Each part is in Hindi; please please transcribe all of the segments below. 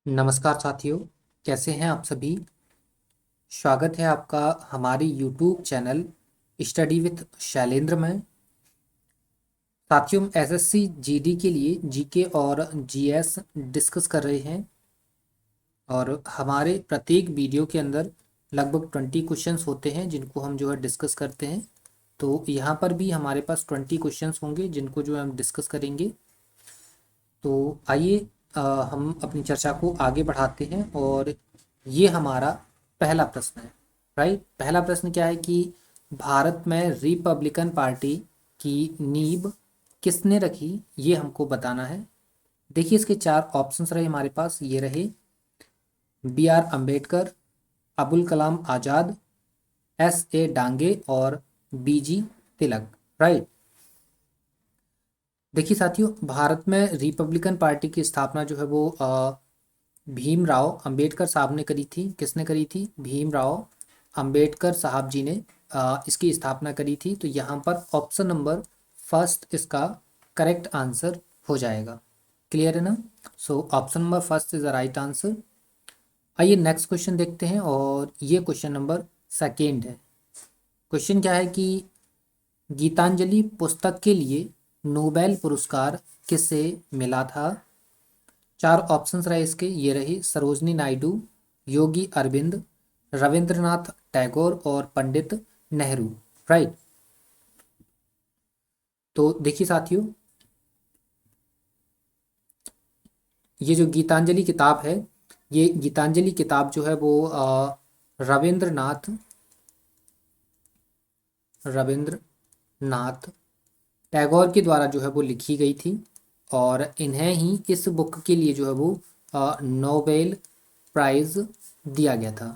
नमस्कार साथियों, कैसे हैं आप सभी। स्वागत है आपका हमारे YouTube channel study with Shailendra में। साथियों, हम एसएससी जीडी के लिए जीके और जीएस डिस्कस कर रहे हैं और हमारे प्रत्येक वीडियो के अंदर लगभग 20 क्वेश्चंस होते हैं जिनको हम जो है डिस्कस करते हैं। तो यहाँ पर भी हमारे पास 20 क्वेश्चंस होंगे जिनको जो है हम डिस्कस करेंगे। तो आइए हम अपनी चर्चा को आगे बढ़ाते हैं और ये हमारा पहला प्रश्न है। राइट, पहला प्रश्न क्या है कि भारत में रिपब्लिकन पार्टी की नींव किसने रखी, ये हमको बताना है। देखिए, इसके चार ऑप्शंस रहे हमारे पास, ये रहे B R Ambedkar, Abul Kalam Azad, S A Dange और बी जी तिलक। राइट, देखिए साथियों, भारत में रिपब्लिकन पार्टी की स्थापना जो है वो भीमराव अंबेडकर साहब ने करी थी। किसने करी थी? भीमराव अंबेडकर साहब जी ने इसकी स्थापना करी थी। तो यहाँ पर ऑप्शन नंबर फर्स्ट इसका करेक्ट आंसर हो जाएगा। क्लियर है ना? So option number first is the right answer. आइए नेक्स्ट क्वेश्चन देखते हैं और ये क्वेश्चन नंबर सेकेंड है। क्वेश्चन क्या है कि गीतांजलि पुस्तक के लिए नोबेल पुरस्कार किसे मिला था? चार ऑप्शंस रहे इसके, ये रही सरोजनी नायडू, योगी अरविंद, रविंद्रनाथ टैगोर और पंडित नेहरू। राइट, तो देखिए साथियों, ये जो गीतांजलि किताब है, ये गीतांजलि किताब जो है वो रविंद्रनाथ रविंद्रनाथ टैगोर के द्वारा जो है वो लिखी गई थी और इन्हें ही इस बुक के लिए जो है वो नोबेल प्राइज दिया गया था।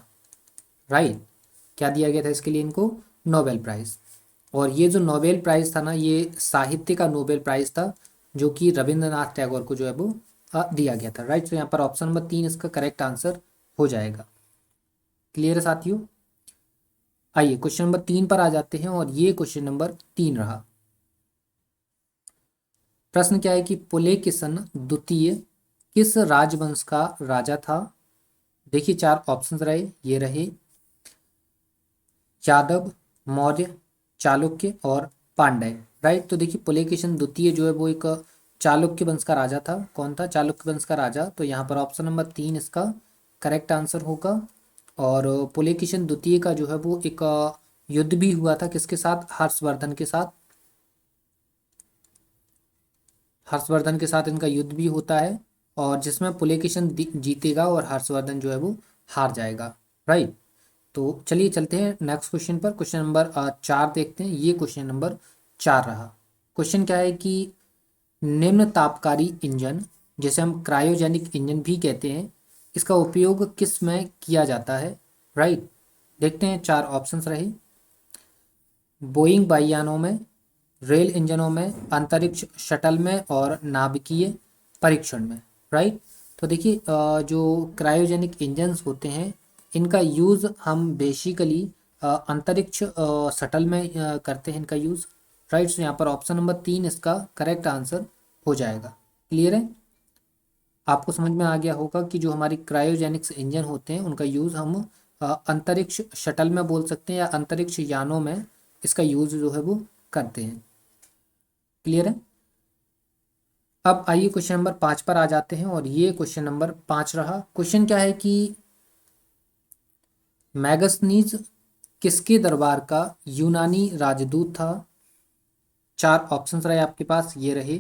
राइट, क्या दिया गया था इसके लिए इनको? Nobel prize. और ये जो नोबेल प्राइज था ना, ये साहित्य का नोबेल प्राइज था जो कि रविंद्रनाथ टैगोर को जो है वो दिया गया था। राइट, तो यहाँ पर ऑप्शन नंबर 3 इसका करेक्ट आंसर हो जाएगा। क्लियर है साथियों? आइए क्वेश्चन नंबर 3 पर आ जाते हैं और ये क्वेश्चन नंबर 3 रहा। प्रश्न क्या है कि पुलकेशिन द्वितीय किस राजवंश का राजा था? देखिए, चार ऑप्शंस रहे, ये रहे यादव, मौर्य, चालुक्य और पांड्य। राइट, तो देखिए पुलकेशिन द्वितीय जो है वो एक चालुक्य वंश का राजा था। कौन था? चालुक्य वंश का राजा। तो यहाँ पर ऑप्शन नंबर 3 इसका करेक्ट आंसर होगा। और पुलकेशिन द्वितीय का जो है वो एक युद्ध भी हुआ था किसके साथ? हर्षवर्धन के साथ। हर्षवर्धन के साथ इनका युद्ध भी होता है और जिसमें पुलकेशिन जीतेगा और हर्षवर्धन जो है वो हार जाएगा। राइट, तो चलिए चलते हैं नेक्स्ट क्वेश्चन पर। क्वेश्चन नंबर 4 देखते हैं। ये क्वेश्चन नंबर 4 रहा। क्वेश्चन क्या है कि निम्न तापकारी इंजन, जिसे हम क्रायोजेनिक इंजन भी कहते हैं, इसका उपयोग किस में किया जाता है? राइट, देखते हैं, चार ऑप्शंस रहे बोइंग वायुयानों में, रेल इंजनों में, अंतरिक्ष शटल में और नाभिकीय परीक्षण में। राइट, तो देखिए जो क्रायोजेनिक इंजन्स होते हैं इनका यूज़ हम बेसिकली अंतरिक्ष शटल में करते हैं इनका यूज़। राइट, तो यहाँ पर ऑप्शन नंबर 3 इसका करेक्ट आंसर हो जाएगा। क्लियर है? आपको समझ में आ गया होगा कि जो हमारी क्रायोजेनिक्स इंजन होते हैं उनका यूज़ हम अंतरिक्ष शटल में बोल सकते हैं या अंतरिक्ष यानों में इसका यूज़ जो है वो करते हैं। क्लियर है? अब आइए क्वेश्चन नंबर 5 पर आ जाते हैं और ये क्वेश्चन नंबर 5 रहा। क्वेश्चन क्या है कि मैगस्थनीज किसके दरबार का यूनानी राजदूत था? चार ऑप्शंस रहे आपके पास, ये रहे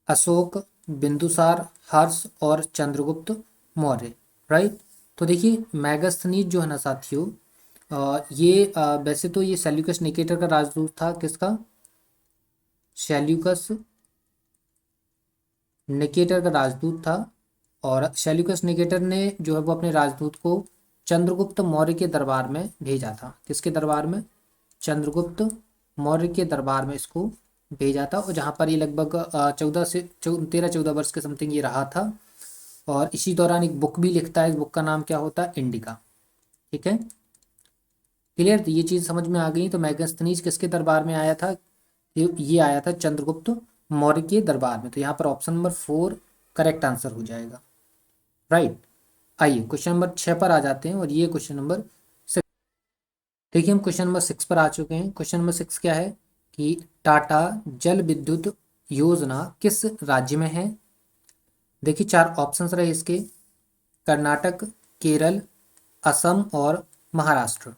अशोक, बिंदुसार, हर्ष और चंद्रगुप्त मौर्य। राइट, तो देखिए मैगस्थनीज जो है ना साथियों, ये वैसे तो ये सेल्यूकस निकेटर का राजदूत था। किसका? सेल्यूकस निकेटर का राजदूत था। और सेल्यूकस निकेटर ने जो है वो अपने राजदूत को चंद्रगुप्त मौर्य के दरबार में भेजा था। किसके दरबार में? चंद्रगुप्त मौर्य के दरबार में इसको भेजा था और जहाँ पर ये लगभग 13-14 वर्ष के समथिंग ये रहा था। और इसी दौरान एक बुक भी लिखता है। इस बुक का नाम क्या होता है? इंडिका। ठीक है, क्लियर? तो ये चीज़ समझ में आ गई। तो मैगस्थनीज किसके दरबार में आया था? ये आया था चंद्रगुप्त मौर्य के दरबार में। तो यहाँ पर ऑप्शन नंबर 4 करेक्ट आंसर हो जाएगा। राइट। आइए क्वेश्चन नंबर 6 पर आ जाते हैं और ये क्वेश्चन नंबर 6। देखिए हम क्वेश्चन नंबर 6 पर आ चुके हैं। क्वेश्चन नंबर 6 क्या है कि टाटा जल विद्युत योजना किस राज्य में है। देखिए चार ऑप्शंस रहे इसके, कर्नाटक, केरल, असम और महाराष्ट्र।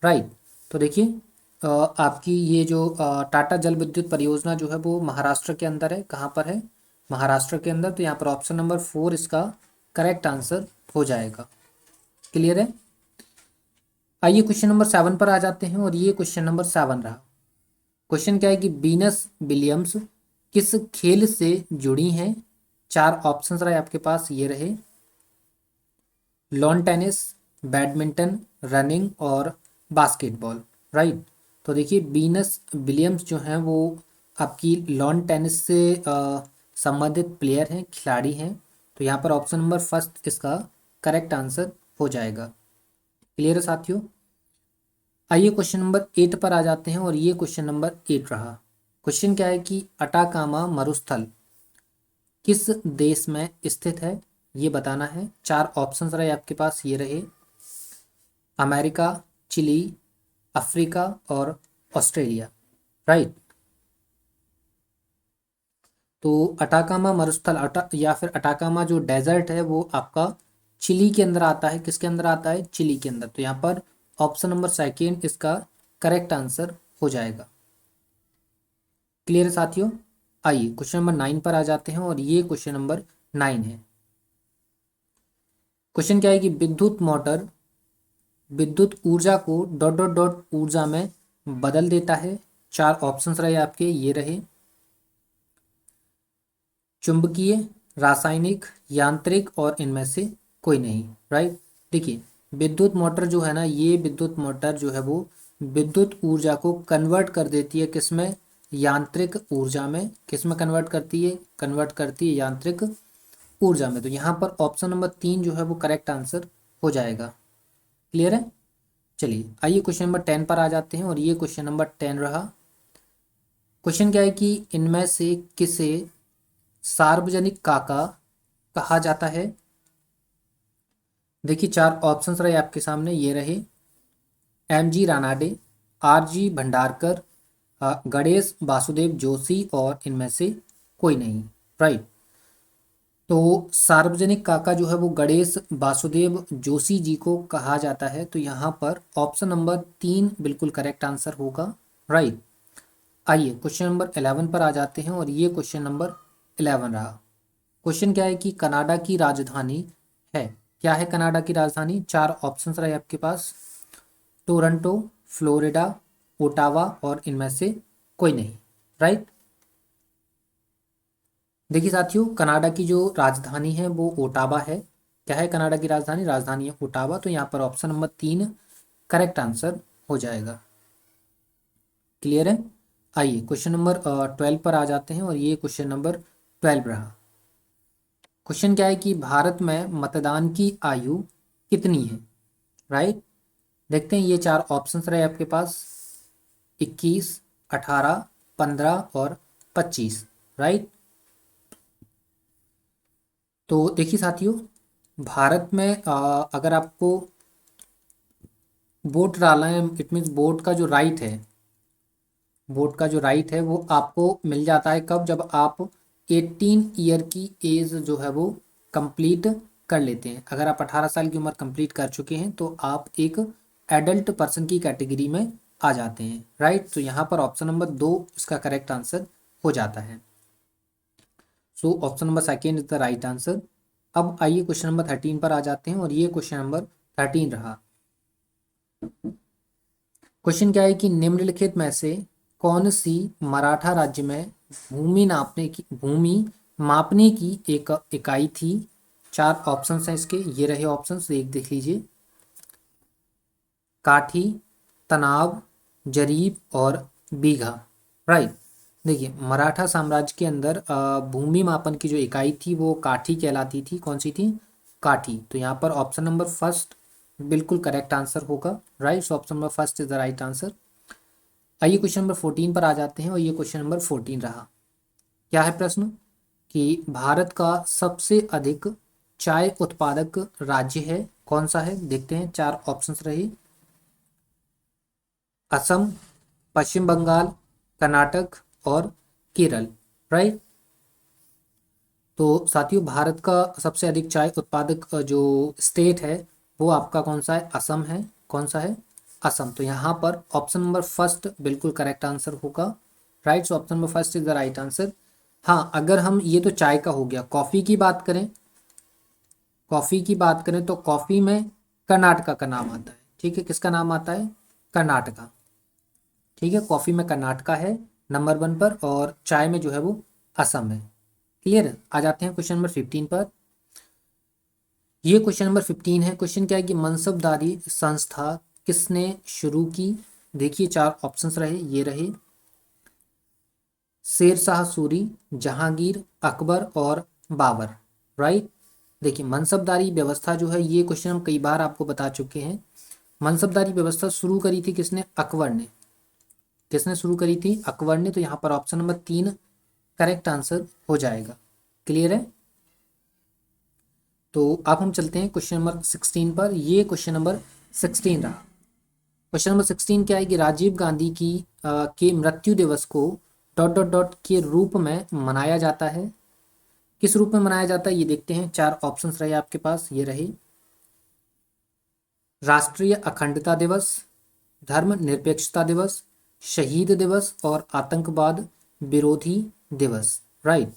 राइट। तो देखिए आपकी ये जो टाटा जल विद्युत परियोजना जो है वो महाराष्ट्र के अंदर है। कहाँ पर है? महाराष्ट्र के अंदर। तो यहाँ पर ऑप्शन नंबर 4 इसका करेक्ट आंसर हो जाएगा। क्लियर है। आइए क्वेश्चन नंबर 7 पर आ जाते हैं और ये क्वेश्चन नंबर 7 रहा। क्वेश्चन क्या है कि वीनस विलियम्स किस खेल से जुड़ी हैं। चार ऑप्शंस रहे आपके पास, ये रहे, लॉन टेनिस, बैडमिंटन, रनिंग और बास्केटबॉल। राइट। तो देखिए वीनस विलियम्स जो हैं वो आपकी लॉन टेनिस से संबंधित प्लेयर हैं, खिलाड़ी हैं। तो यहाँ पर ऑप्शन नंबर फर्स्ट इसका करेक्ट आंसर हो जाएगा। क्लियर है साथियों। आइए क्वेश्चन नंबर 8 पर आ जाते हैं और ये क्वेश्चन नंबर 8 रहा। क्वेश्चन क्या है कि अटाकामा मरुस्थल किस देश में स्थित है, ये बताना है। चार ऑप्शंस रहे आपके पास, ये रहे, अमेरिका, चिली, अफ्रीका और ऑस्ट्रेलिया। राइट। तो अटाकामा मरुस्थल या फिर अटाकामा जो डेजर्ट है वो आपका चिली के अंदर आता है। किसके अंदर आता है? चिली के अंदर। तो यहाँ पर ऑप्शन नंबर सेकेंड इसका करेक्ट आंसर हो जाएगा। क्लियर है साथियों। आइए क्वेश्चन नंबर 9 पर आ जाते हैं और ये क्वेश्चन नंबर 9 है। क्वेश्चन क्या है कि विद्युत मोटर विद्युत ऊर्जा को डॉट डॉट डॉट ऊर्जा में बदल देता है। चार ऑप्शंस रहे आपके, ये रहे, चुंबकीय, रासायनिक, यांत्रिक और इनमें से कोई नहीं। राइट। देखिए विद्युत मोटर जो है ना, ये विद्युत मोटर जो है वो विद्युत ऊर्जा को कन्वर्ट कर देती है किसमें? यांत्रिक ऊर्जा में। किसमें कन्वर्ट करती है? कन्वर्ट करती है यांत्रिक ऊर्जा में। तो यहाँ पर ऑप्शन नंबर 3 जो है वो करेक्ट आंसर हो जाएगा। क्लियर है। चलिए आइए क्वेश्चन नंबर 10 पर आ जाते हैं और ये क्वेश्चन नंबर 10 रहा। क्वेश्चन क्या है कि इनमें से किसे सार्वजनिक काका कहा जाता है। देखिए चार ऑप्शंस रहे आपके सामने, ये रहे, M G Ranade, R G Bhandarkar, Ganesh Vasudev Joshi और इनमें से कोई नहीं। राइट। तो सार्वजनिक काका जो है वो गणेश वासुदेव जोशी जी को कहा जाता है। तो यहाँ पर ऑप्शन नंबर 3 बिल्कुल करेक्ट आंसर होगा। राइट। आइए क्वेश्चन नंबर 11 पर आ जाते हैं और ये क्वेश्चन नंबर 11 रहा। क्वेश्चन क्या है कि कनाडा की राजधानी है। क्या है कनाडा की राजधानी? चार ऑप्शंस रहे आपके पास, टोरंटो, फ्लोरिडा, ओटावा और इनमें से कोई नहीं। राइट। देखिए साथियों कनाडा की जो राजधानी है वो ओटावा है। क्या है कनाडा की राजधानी? राजधानी है ओटावा। तो यहाँ पर ऑप्शन नंबर 3 करेक्ट आंसर हो जाएगा। क्लियर है। आइए क्वेश्चन नंबर 12 पर आ जाते हैं और ये क्वेश्चन नंबर 12 रहा। क्वेश्चन क्या है कि भारत में मतदान की आयु कितनी है। राइट। देखते हैं, ये चार ऑप्शंस रहे आपके पास, 21, 18, 15 और 25। राइट। तो देखिए साथियों भारत में अगर आपको वोट डालना है, इट मीन्स वोट का जो राइट है वो आपको मिल जाता है कब? जब आप 18 ईयर की एज जो है वो कंप्लीट कर लेते हैं। अगर आप 18 साल की उम्र कंप्लीट कर चुके हैं तो आप एक एडल्ट पर्सन की कैटेगरी में आ जाते हैं। राइट। तो यहाँ पर ऑप्शन नंबर 2 इसका करेक्ट आंसर हो जाता है। So option number second is the right answer. अब आइए क्वेश्चन नंबर 13 पर आ जाते हैं और ये क्वेश्चन नंबर 13 रहा। क्वेश्चन क्या है कि निम्नलिखित में से कौन सी मराठा राज्य में भूमि मापने की एक इकाई थी। चार ऑप्शंस हैं इसके, ये रहे ऑप्शंस, एक देख लीजिए, काठी, तनाव, जरीब और बीघा। राइट। देखिए मराठा साम्राज्य के अंदर भूमि मापन की जो इकाई थी वो काठी कहलाती थी। कौन सी थी? काठी। तो यहाँ पर ऑप्शन नंबर फर्स्ट बिल्कुल करेक्ट आंसर होगा। Right. Option number first is the right answer. आइए क्वेश्चन नंबर 14 पर आ जाते हैं और ये क्वेश्चन नंबर 14 रहा। क्या है प्रश्न कि भारत का सबसे अधिक चाय उत्पादक राज्य है कौन सा है? देखते हैं, चार ऑप्शंस रहे, असम, पश्चिम बंगाल, कर्नाटक और केरल, राइट। तो साथियों, भारत का सबसे अधिक चाय उत्पादक जो स्टेट है वो आपका कौन सा है? असम है। कौन सा है? असम। तो यहाँ पर ऑप्शन नंबर फर्स्ट बिल्कुल करेक्ट आंसर होगा, right. So option number first is the right answer. हाँ, अगर हम, ये तो चाय का हो गया, कॉफ़ी की बात करें, कॉफ़ी की बात करें तो कॉफ़ी में कर्नाटका का नाम आता है, ठीक है। किसका नाम आता है? कर्नाटका, ठीक है। कॉफ़ी में कर्नाटका है नंबर 1 पर, और चाय में जो है वो असम है। क्लियर है? आ जाते हैं क्वेश्चन नंबर 15 पर। ये क्वेश्चन नंबर 15 है। क्वेश्चन क्या है कि मनसबदारी संस्था किसने शुरू की? देखिए, चार ऑप्शंस रहे, ये रहे, शेर शाह सूरी, जहांगीर, अकबर और बाबर, राइट। देखिए, मनसबदारी व्यवस्था जो है, ये क्वेश्चन हम कई बार आपको बता चुके हैं। मनसबदारी व्यवस्था शुरू करी थी किसने? अकबर ने। किसने शुरू करी थी? अकबर ने। तो यहाँ पर ऑप्शन नंबर 3 करेक्ट आंसर हो जाएगा। क्लियर है? तो अब हम चलते हैं क्वेश्चन नंबर 16 पर। ये क्वेश्चन नंबर 16 रहा। क्वेश्चन नंबर 16 क्या है कि राजीव गांधी की के मृत्यु दिवस को डॉट डॉट डॉट के रूप में मनाया जाता है। किस रूप में मनाया जाता है ये देखते हैं। चार ऑप्शंस रहे आपके पास, ये रहे, राष्ट्रीय अखंडता दिवस, धर्मनिरपेक्षता दिवस, शहीद दिवस और आतंकवाद विरोधी दिवस, राइट।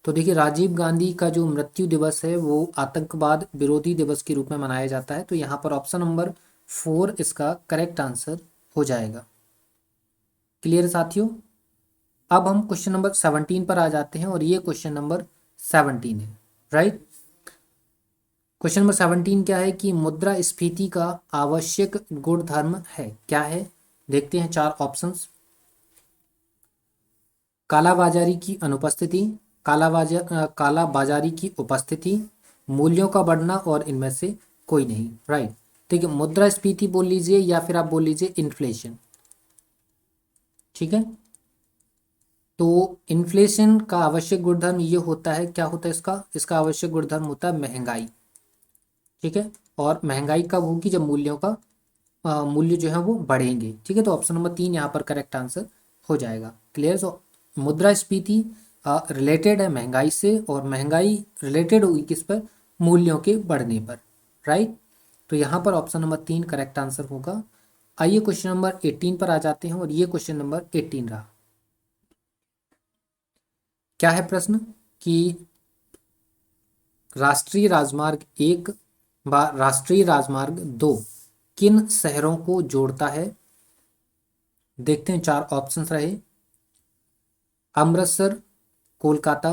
तो देखिए, राजीव गांधी का जो मृत्यु दिवस है वो आतंकवाद विरोधी दिवस के रूप में मनाया जाता है। तो यहाँ पर ऑप्शन नंबर 4 इसका करेक्ट आंसर हो जाएगा। क्लियर साथियों? अब हम क्वेश्चन नंबर 17 पर आ जाते हैं, और ये क्वेश्चन नंबर 17 है, राइट। क्वेश्चन नंबर 17 क्या है कि मुद्रास्फीति का आवश्यक गुणधर्म है, क्या है? देखते हैं, चार ऑप्शंस, कालाबाजारी की अनुपस्थिति, काला बाजारी की उपस्थिति, मूल्यों का बढ़ना और इनमें से कोई नहीं, राइट। ठीक है, मुद्रास्फीति बोल लीजिए या फिर आप बोल लीजिए इन्फ्लेशन, ठीक है। तो इन्फ्लेशन का आवश्यक गुणधर्म ये होता है, क्या होता है इसका? इसका आवश्यक गुणधर्म होता है महंगाई, ठीक है। और महंगाई कब होगी? जब मूल्यों का मूल्य जो है वो बढ़ेंगे, ठीक है। तो ऑप्शन नंबर 3 यहाँ पर करेक्ट आंसर हो जाएगा। क्लियर? सो मुद्रास्फीति रिलेटेड है महंगाई से, और महंगाई रिलेटेड होगी किस पर? मूल्यों के बढ़ने पर, राइट। तो यहाँ पर ऑप्शन नंबर 3 करेक्ट आंसर होगा। आइए क्वेश्चन नंबर 18 पर आ जाते हैं, और ये क्वेश्चन नंबर 18 रहा। क्या है प्रश्न कि राष्ट्रीय राजमार्ग 1 व राष्ट्रीय राजमार्ग 2 किन शहरों को जोड़ता है? देखते हैं, चार ऑप्शंस रहे, अमृतसर, कोलकाता,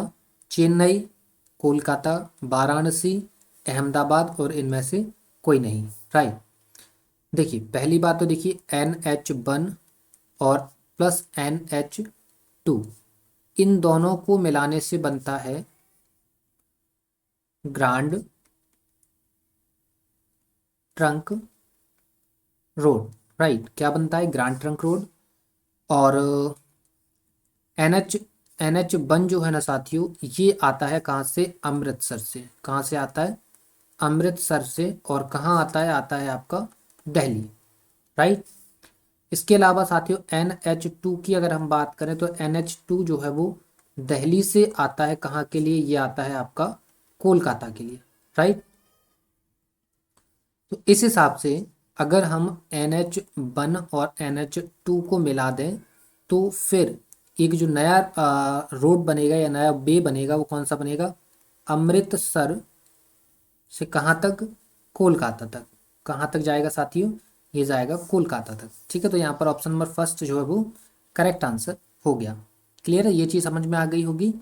चेन्नई, कोलकाता, वाराणसी, अहमदाबाद और इनमें से कोई नहीं, राइट। देखिए, पहली बात तो देखिए, NH1 और प्लस NH2, इन दोनों को मिलाने से बनता है ग्रांड ट्रंक रोड, राइट। क्या बनता है? Grand trunk road. और NH1 जो है ना साथियों, ये आता है कहाँ से? अमृतसर से। कहाँ से आता है? अमृतसर से। और कहाँ आता है? आता है आपका दिल्ली, राइट। इसके अलावा साथियों, NH2 की अगर हम बात करें तो NH2 जो है वो दिल्ली से आता है, कहाँ के लिए? ये आता है आपका कोलकाता के लिए, राइट। तो इस हिसाब से अगर हम NH1 और NH2 को मिला दें तो फिर एक जो नया रोड बनेगा या नया वे बनेगा वो कौन सा बनेगा? अमृतसर से कहाँ तक? कोलकाता तक। कहाँ तक जाएगा साथियों? ये जाएगा कोलकाता तक, ठीक है। तो यहाँ पर ऑप्शन नंबर फर्स्ट जो है वो करेक्ट आंसर हो गया। क्लियर है? ये चीज़ समझ में आ गई होगी।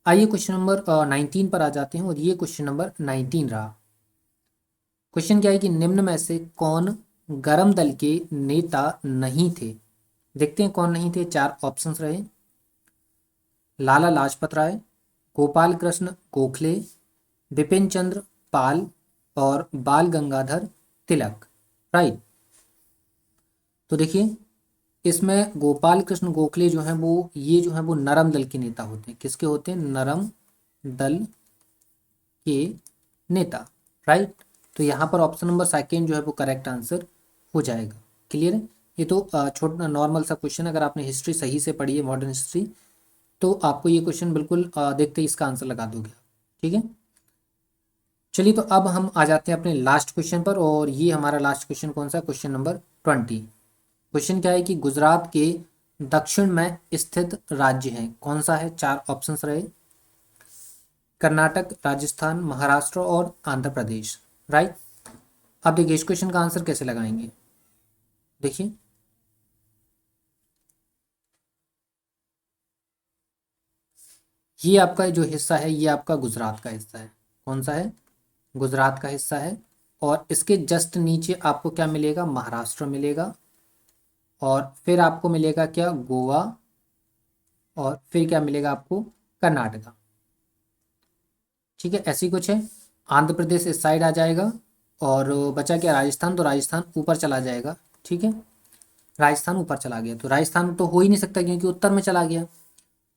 आइए क्वेश्चन नंबर 19 पर आ जाते हैं, और ये क्वेश्चन नंबर 19 रहा। क्वेश्चन क्या है कि निम्न में से कौन गरम दल के नेता नहीं थे? देखते हैं कौन नहीं थे। चार ऑप्शंस रहे, लाला लाजपत राय, गोपाल कृष्ण गोखले, बिपिन चंद्र पाल और बाल गंगाधर तिलक, राइट। तो देखिए, इसमें गोपाल कृष्ण गोखले जो हैं वो, ये जो है वो नरम दल के नेता होते हैं। किसके होते हैं? नरम दल के नेता, राइट। तो यहाँ पर ऑप्शन नंबर सेकेंड जो है वो करेक्ट आंसर हो जाएगा। क्लियर है। ये तो छोटा नॉर्मल सा क्वेश्चन, अगर आपने हिस्ट्री सही से पढ़ी है, मॉडर्न हिस्ट्री, तो आपको ये क्वेश्चन बिल्कुल देखते ही इसका आंसर लगा दोगे। ठीक है। चलिए तो अब हम आ जाते हैं अपने लास्ट क्वेश्चन पर, और ये हमारा लास्ट क्वेश्चन कौन सा, क्वेश्चन नंबर 20। क्वेश्चन क्या है कि गुजरात के दक्षिण में स्थित राज्य है, कौन सा है। चार ऑप्शंस रहे, कर्नाटक, राजस्थान, महाराष्ट्र और आंध्र प्रदेश, राइट। अब देखिए इस क्वेश्चन का आंसर कैसे लगाएंगे। देखिए ये आपका जो हिस्सा है ये आपका गुजरात का हिस्सा है, कौन सा है, गुजरात का हिस्सा है। और इसके जस्ट नीचे आपको क्या मिलेगा, महाराष्ट्र मिलेगा, और फिर आपको मिलेगा क्या, गोवा, और फिर क्या मिलेगा आपको, कर्नाटका। ठीक है, ऐसी कुछ है। आंध्र प्रदेश इस साइड आ जाएगा, और बचा क्या, राजस्थान, तो राजस्थान ऊपर चला जाएगा। ठीक है, राजस्थान ऊपर चला गया, तो राजस्थान तो हो ही नहीं सकता क्योंकि उत्तर में चला गया।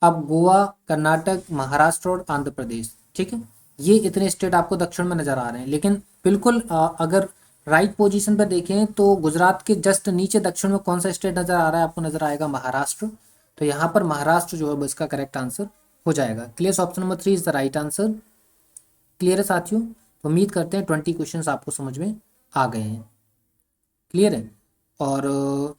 अब गोवा, कर्नाटक, महाराष्ट्र और आंध्र प्रदेश, ठीक है, ये इतने स्टेट आपको दक्षिण में नजर आ रहे हैं। लेकिन बिल्कुल अगर राइट पोजीशन पर देखें तो गुजरात के जस्ट नीचे दक्षिण में कौन सा स्टेट नजर आ रहा है, आपको नजर आएगा महाराष्ट्र। तो यहाँ पर महाराष्ट्र जो है वो इसका करेक्ट आंसर हो जाएगा। Clear, option number 3 is the right answer. Clear है साथियों। तो उम्मीद करते हैं 20 क्वेश्चंस आपको समझ में आ गए हैं। क्लियर है। और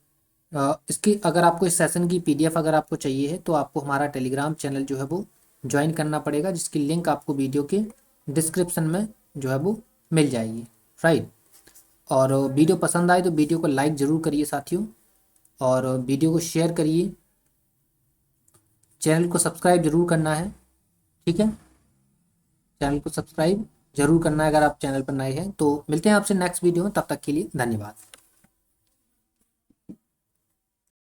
इसकी अगर आपको इस सेशन की पीडीएफ अगर आपको चाहिए है तो आपको हमारा टेलीग्राम चैनल जो है वो ज्वाइन करना पड़ेगा, जिसकी लिंक आपको वीडियो के डिस्क्रिप्शन में जो है वो मिल जाएगी, राइट। और वीडियो पसंद आए तो वीडियो को लाइक ज़रूर करिए साथियों, और वीडियो को शेयर करिए, चैनल को सब्सक्राइब जरूर करना है। ठीक है, चैनल को सब्सक्राइब जरूर करना है अगर आप चैनल पर नए हैं। तो मिलते हैं आपसे नेक्स्ट वीडियो में, तब तक के लिए धन्यवाद।